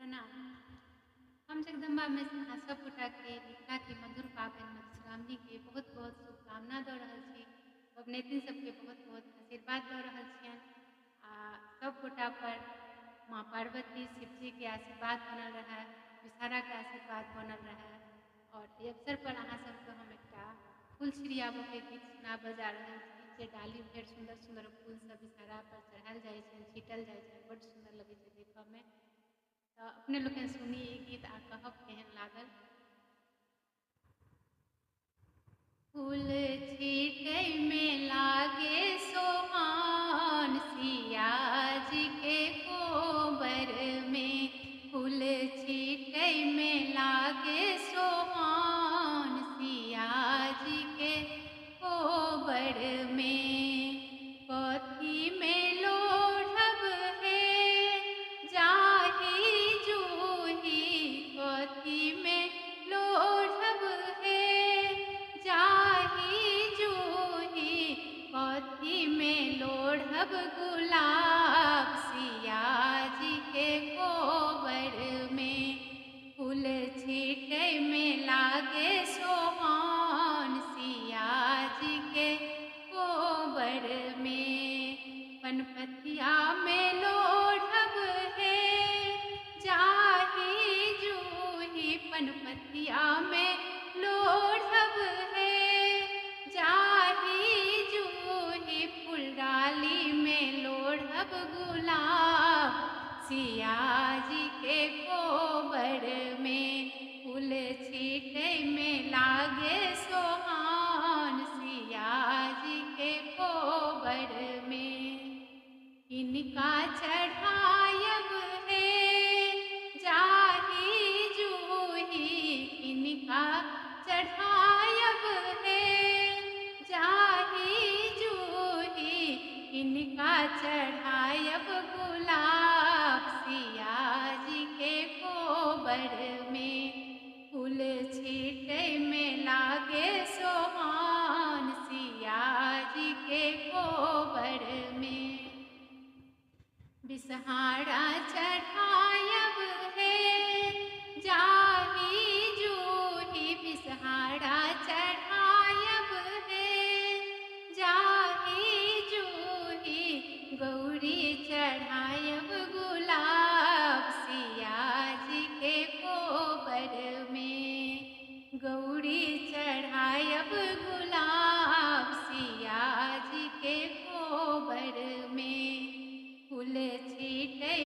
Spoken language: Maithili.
प्रणाम। हम जगदम्बा में अहाँ सब गोटा के मिथिला के मधुर पाबनि मधुश्रावणी के बहुत बहुत शुभकामना दऽ रहल छी। पबनैतिन सबके बहुत बहुत आशीर्वाद दऽ रहल छियनि आ सब गोटा पर माँ पार्वती शिव जी के आशीर्वाद बनल रहै, विषहारा के आशीर्वाद बनल रहै। और एहि अवसर पर अहाँ सबके हम एकटा फूल छिड़ियाबऽ के गीत सुनाबऽ जा रहल छी जे डाली भरि सुंदर सुंदर फूल सब विषहारा पर चढ़ायल जाइ छनि, छीटल जाइ छनि, बड्ड सुंदर लगै छै देखऽ में। तऽ अपने लोकनि सुनी ई गीत आ कहब केहन लागल। फूल छीटै में लागे सोहान सिया जी के कोबर में, फूल छीटै में लागे सोहान सिया जी के कोबर में। कथी में लोढ़ब हे जाहि जूही, कथी में लोढ़ब हे जाहि जूही, कथी में लोढ़ब गुलाब सिया जी के कोबर में। फूल छीटै में लागे सोहान सिया जी के कोबर में। पनपतिया में लोढ़ब हे जाहि जूही, पनपतिया में लोढ़ब हे जाहि जूही, फूलडाली में लोढ़ब गुलाब सिया जी के कोबर में। फूल छीटै में लागे सोहान सिया जी के कोबर में। किनका चढ़ायब हे जाहि जूही, किनका चढ़ायब हे जाहि जूही, किनका चढ़ायब गुलाब सिया जी के कोबर में। फूल छीटै में लागे सोहान सिया जी के कोबर में। विषहारा चढ़ाय